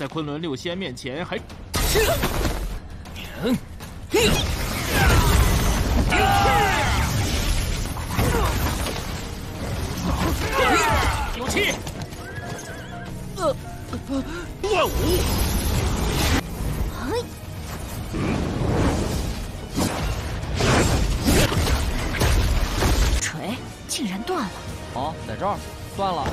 在昆仑六仙面前还有气！乱舞！锤竟然断了！哦，在这儿断了。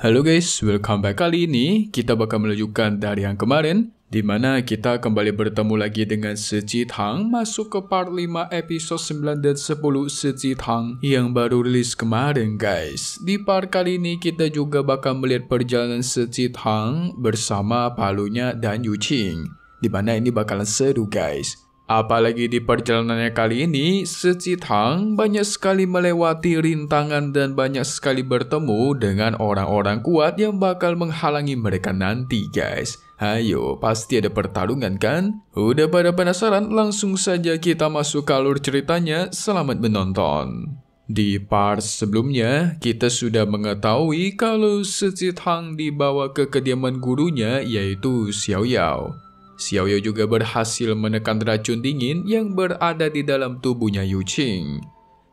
Halo guys, welcome back. Kali ini kita bakal melanjutkan dari yang kemarin, di mana kita kembali bertemu lagi dengan Seji Tang masuk ke part 5 episode 9 dan 10 Seji Tang yang baru rilis kemarin guys. Di part kali ini kita juga bakal melihat perjalanan Seji Tang bersama Palunya dan Yu Qing, di mana ini bakalan seru guys. Apalagi di perjalanannya kali ini, Seji Tang banyak sekali melewati rintangan dan banyak sekali bertemu dengan orang-orang kuat yang bakal menghalangi mereka nanti guys. Ayo, pasti ada pertarungan kan? Udah pada penasaran? Langsung saja kita masuk ke alur ceritanya. Selamat menonton. Di part sebelumnya, kita sudah mengetahui kalau Seji Tang dibawa ke kediaman gurunya yaitu Xiao Yao. Xiao Yao juga berhasil menekan racun dingin yang berada di dalam tubuhnya Yu Qing.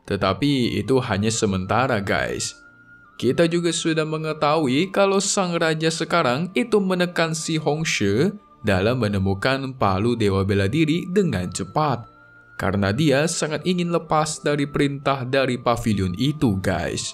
Tetapi itu hanya sementara guys. Kita juga sudah mengetahui kalau sang raja sekarang itu menekan si Hong She dalam menemukan palu Dewa Bela Diri dengan cepat. Karena dia sangat ingin lepas dari perintah dari pavilion itu guys.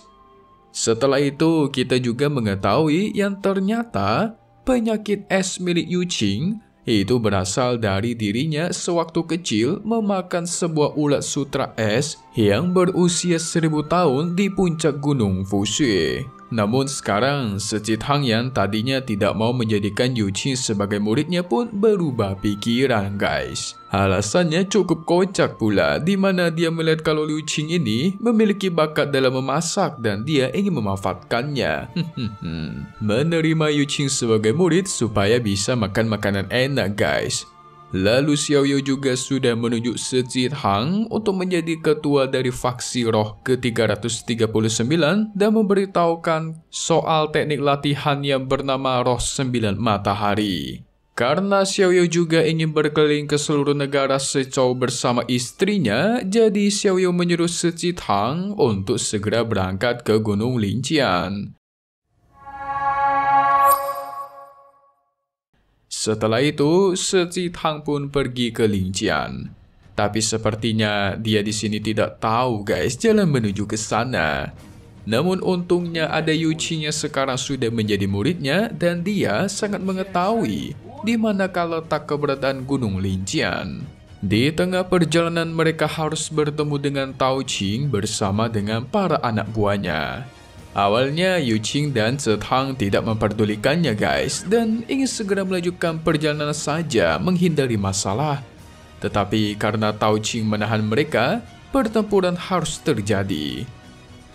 Setelah itu kita juga mengetahui yang ternyata penyakit es milik Yu Qing itu berasal dari dirinya sewaktu kecil memakan sebuah ulat sutra es yang berusia 1000 tahun di puncak gunung Fushui. Namun sekarang, Seji Tang yang tadinya tidak mau menjadikan Yu Qing sebagai muridnya pun berubah pikiran guys. Alasannya cukup kocak pula, di mana dia melihat kalau Yu Qing ini memiliki bakat dalam memasak dan dia ingin memanfaatkannya. Menerima Yu Qing sebagai murid supaya bisa makan makanan enak guys. Lalu Xiao Yao juga sudah menunjuk Seji Tang untuk menjadi ketua dari faksi roh ke-339 dan memberitahukan soal teknik latihan yang bernama Roh 9 Matahari. Karena Xiao Yao juga ingin berkeliling ke seluruh negara Secou bersama istrinya, jadi Xiao Yao menyuruh Seji Tang untuk segera berangkat ke Gunung Lincian. Setelah itu, Seji Tang pun pergi ke Lincian. Tapi sepertinya dia di sini tidak tahu guys jalan menuju ke sana. Namun untungnya ada Yu Qing yang sekarang sudah menjadi muridnya dan dia sangat mengetahui di manakah letak keberadaan Gunung Lincian. Di tengah perjalanan mereka harus bertemu dengan Tao Qing bersama dengan para anak buahnya. Awalnya Yu Qing dan Seji Tang tidak memperdulikannya guys dan ingin segera melanjutkan perjalanan saja menghindari masalah. Tetapi karena Tao Qing menahan mereka, pertempuran harus terjadi.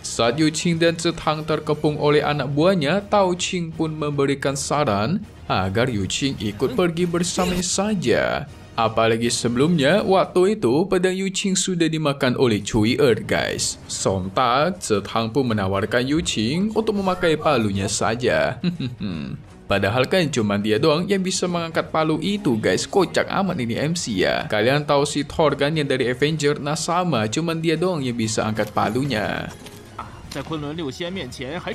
Saat Yu Qing dan Seji Tang terkepung oleh anak buahnya, Tao Qing pun memberikan saran agar Yu Qing ikut pergi bersamanya saja. Apalagi sebelumnya, waktu itu pedang Yu Qing sudah dimakan oleh Cui Er guys. Sontak, Seji Tang pun menawarkan Yu Qing untuk memakai palunya saja. Padahal kan cuma dia doang yang bisa mengangkat palu itu guys. Kocak amat ini MC ya. Kalian tahu si Thor kan yang dari Avenger? Nah sama, cuma dia doang yang bisa angkat palunya. 在昆仑六仙面前还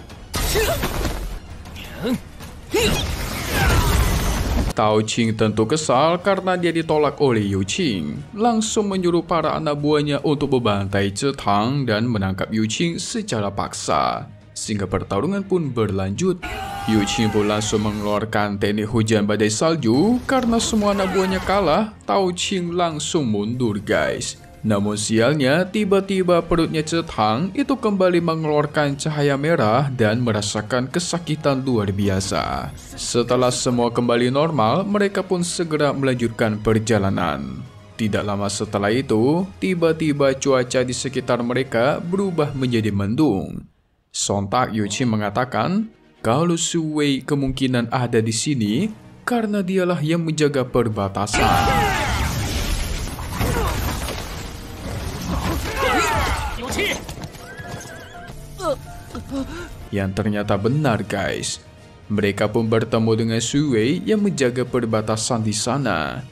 Tao Qing tentu kesal karena dia ditolak oleh Yu Qing. Langsung menyuruh para anak buahnya untuk membantai Seji Tang dan menangkap Yu Qing secara paksa. Sehingga pertarungan pun berlanjut. Yu Qing pun langsung mengeluarkan teknik hujan badai salju. Karena semua anak buahnya kalah, Tao Qing langsung mundur guys. Namun sialnya, tiba-tiba perutnya Seji Tang itu kembali mengeluarkan cahaya merah dan merasakan kesakitan luar biasa. Setelah semua kembali normal, mereka pun segera melanjutkan perjalanan. Tidak lama setelah itu, tiba-tiba cuaca di sekitar mereka berubah menjadi mendung. Sontak Yu Qing mengatakan, kalau Su Wei kemungkinan ada di sini, karena dialah yang menjaga perbatasan. Yang ternyata benar guys. Mereka pun bertemu dengan Su Wei yang menjaga perbatasan di sana.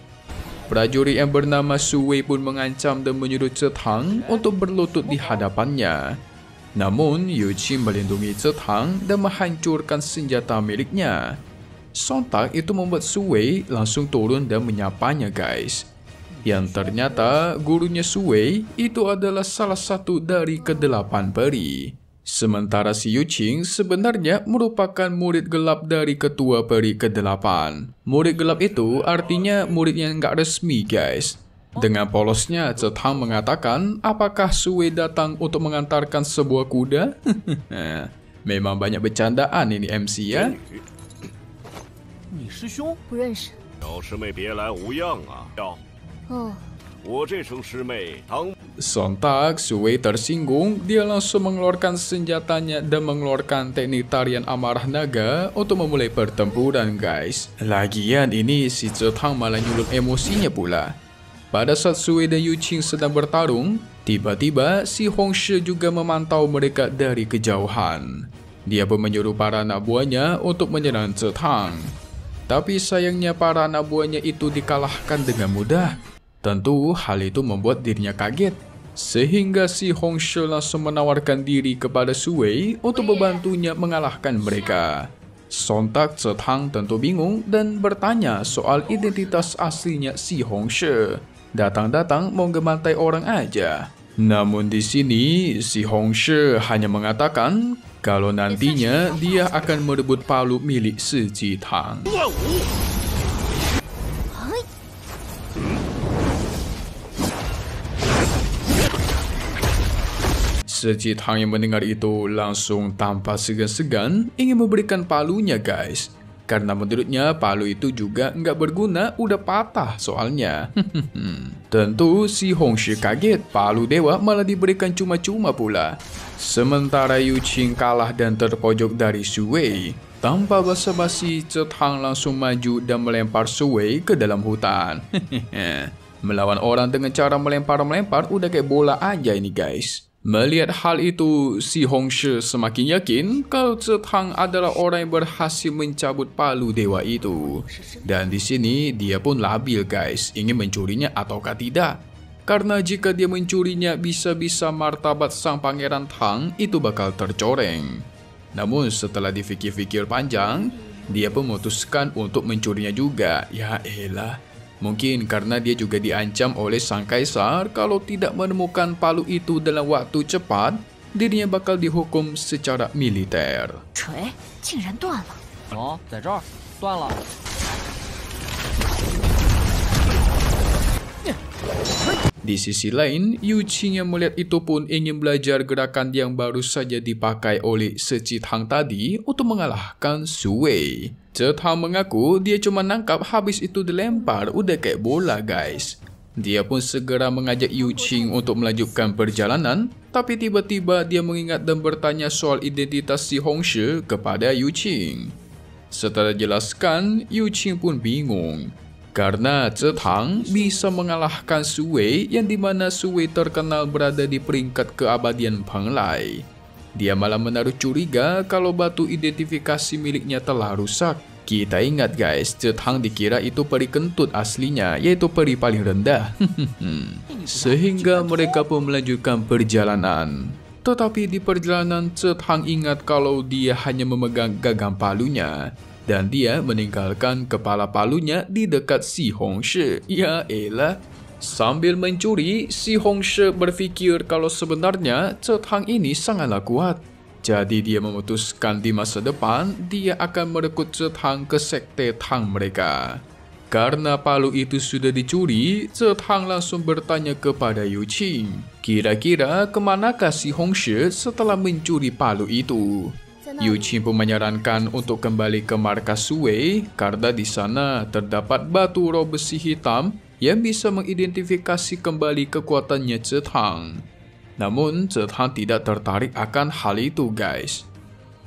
Prajurit yang bernama Su Wei pun mengancam dan menyuruh Cetang untuk berlutut di hadapannya. Namun Yu Qing melindungi Cetang dan menghancurkan senjata miliknya. Sontak itu membuat Su Wei langsung turun dan menyapanya guys. Yang ternyata gurunya Su Wei itu adalah salah satu dari ke-8 peri. Sementara si Yu Qing sebenarnya merupakan murid gelap dari ketua peri ke-8. Murid gelap itu artinya murid yang nggak resmi guys. Dengan polosnya Cetang mengatakan apakah Su Wei datang untuk mengantarkan sebuah kuda? Memang banyak bercandaan ini MC ya. 你师兄不认识。小师妹别来无恙啊！哦，我这声师妹当 Sontak Su Wei tersinggung, dia langsung mengeluarkan senjatanya dan mengeluarkan teknik tarian amarah naga untuk memulai pertempuran guys. Lagian ini si Cetang malah nyulut emosinya pula. Pada saat Su Wei dan Yu Qing sedang bertarung, tiba-tiba si Hong Shi juga memantau mereka dari kejauhan. Dia pun menyuruh para anak buahnya untuk menyerang Cetang. Tapi sayangnya para anak buahnya itu dikalahkan dengan mudah. Tentu hal itu membuat dirinya kaget. Sehingga si Hong Shi langsung menawarkan diri kepada Su Wei untuk membantunya mengalahkan mereka. Sontak Cetang tentu bingung dan bertanya soal identitas aslinya si Hong Shi. Datang-datang mau ngebantai orang aja. Namun di sini si Hong Shi hanya mengatakan kalau nantinya dia akan merebut palu milik Si Jitang. Si Jitang yang mendengar itu langsung tanpa segan-segan ingin memberikan palunya guys. Karena menurutnya palu itu juga nggak berguna, udah patah soalnya. Tentu si Hong Shi kaget, palu dewa malah diberikan cuma-cuma pula. Sementara Yu Qing kalah dan terpojok dari Su Wei. Tanpa basa-basi, Cetang langsung maju dan melempar Su Wei ke dalam hutan. Melawan orang dengan cara melempar-melempar udah kayak bola aja ini guys. Melihat hal itu, si Hong Shi semakin yakin kalau Cetang adalah orang yang berhasil mencabut palu dewa itu. Dan di sini dia pun labil guys, ingin mencurinya ataukah tidak. Karena jika dia mencurinya, bisa-bisa martabat sang pangeran Tang itu bakal tercoreng. Namun setelah dipikir-pikir panjang, dia pun memutuskan untuk mencurinya juga. Ya elah. Mungkin karena dia juga diancam oleh sang kaisar kalau tidak menemukan palu itu dalam waktu cepat, dirinya bakal dihukum secara militer. 锤竟然断了。哦，在这儿，断了。 Di sisi lain, Yu Qing yang melihat itu pun ingin belajar gerakan yang baru saja dipakai oleh Si Jitang tadi untuk mengalahkan Su Wei. Cetang mengaku dia cuma nangkap habis itu dilempar, udah kayak bola guys. Dia pun segera mengajak Yu Qing untuk melanjutkan perjalanan, tapi tiba-tiba dia mengingat dan bertanya soal identitas si Hong Shi kepada Yu Qing. Setelah jelaskan, Yu Qing pun bingung. Karena Cetang bisa mengalahkan Su Wei yang dimana Su Wei terkenal berada di peringkat keabadian Penglai. Dia malah menaruh curiga kalau batu identifikasi miliknya telah rusak. Kita ingat guys, Cetang dikira itu peri kentut aslinya, yaitu peri paling rendah. Sehingga mereka pun melanjutkan perjalanan. Tetapi di perjalanan Cetang ingat kalau dia hanya memegang gagang palunya. Dan dia meninggalkan kepala palunya di dekat si Hong Shi. Ya elah. Sambil mencuri, si Hong Shi berpikir kalau sebenarnya Cetang ini sangatlah kuat. Jadi dia memutuskan di masa depan dia akan merekrut Cetang ke sekte Tang mereka. Karena palu itu sudah dicuri, Cetang langsung bertanya kepada Yu Qing. Kira-kira kemanakah si Hong Shi setelah mencuri palu itu? Yu Qing pun menyarankan untuk kembali ke markas Su Wei karena di sana terdapat batu roh besi hitam yang bisa mengidentifikasi kembali kekuatannya Cetang. Namun Cetang tidak tertarik akan hal itu guys.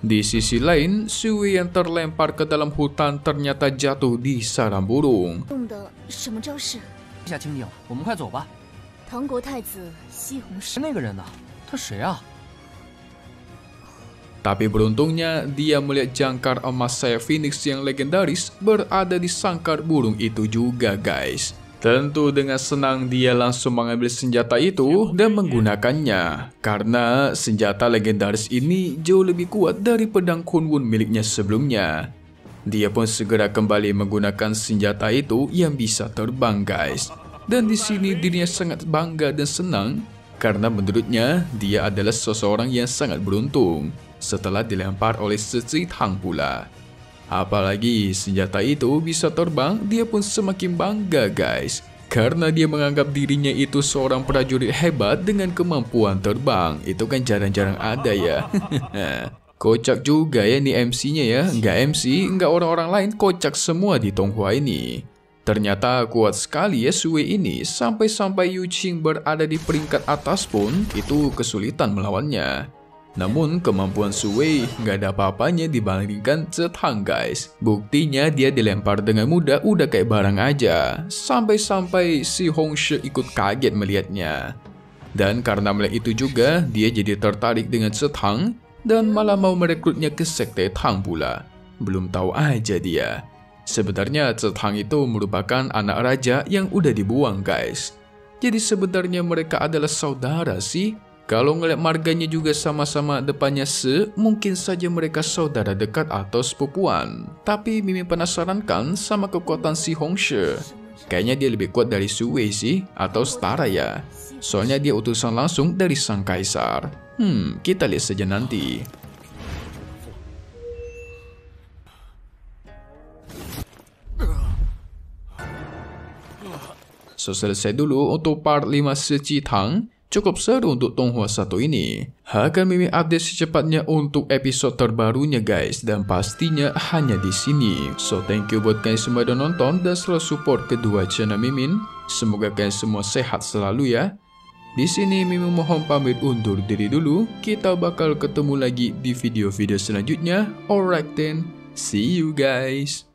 Di sisi lain, Sui yang terlempar ke dalam hutan ternyata jatuh di sarang burung. 用的什么招式？一下青柠，我们快走吧。唐国太子西红柿。那个人呢？他谁啊？ Tapi beruntungnya, dia melihat jangkar emas sayap Phoenix yang legendaris berada di sangkar burung itu juga, guys. Tentu dengan senang dia langsung mengambil senjata itu dan menggunakannya. Karena senjata legendaris ini jauh lebih kuat dari pedang Kunlun miliknya sebelumnya. Dia pun segera kembali menggunakan senjata itu yang bisa terbang, guys. Dan di sini dirinya sangat bangga dan senang karena menurutnya dia adalah seseorang yang sangat beruntung setelah dilempar oleh Seci Tang pula. Apalagi senjata itu bisa terbang, dia pun semakin bangga, guys. Karena dia menganggap dirinya itu seorang prajurit hebat dengan kemampuan terbang. Itu kan jarang-jarang ada ya. Kocak juga ya nih MC-nya ya. Nggak MC, nggak orang-orang lain, kocak semua di Tonghua ini. Ternyata kuat sekali ya Sui ini. Sampai-sampai Yu Qing berada di peringkat atas pun, itu kesulitan melawannya. Namun kemampuan Sui nggak ada apa-apanya dibandingkan Cetang, guys. Buktinya dia dilempar dengan mudah udah kayak barang aja. Sampai-sampai si Hongshi ikut kaget melihatnya. Dan karena melihat itu juga, dia jadi tertarik dengan Cetang dan malah mau merekrutnya ke sekte Tang pula. Belum tahu aja dia. Sebenarnya Cetang itu merupakan anak raja yang udah dibuang, guys. Jadi sebenarnya mereka adalah saudara sih. Kalau ngeliat marganya juga sama-sama depannya Se, mungkin saja mereka saudara dekat atau sepupuan. Tapi Mimin penasaran kan sama kekuatan si Hongshi. Kayaknya dia lebih kuat dari Sui sih, atau setara ya. Soalnya dia utusan langsung dari sang kaisar. Kita lihat saja nanti. So, selesai dulu untuk part 5 Seci Tang. Cukup seru untuk Tonghua 1 ini. Akan Mimin update secepatnya untuk episode terbarunya, guys. Dan pastinya hanya di sini. So thank you buat kalian semua yang nonton dan selalu support kedua channel Mimin. Semoga kalian semua sehat selalu ya. Di sini Mimin mohon pamit undur diri dulu. Kita bakal ketemu lagi di video-video selanjutnya. Alright then, see you guys.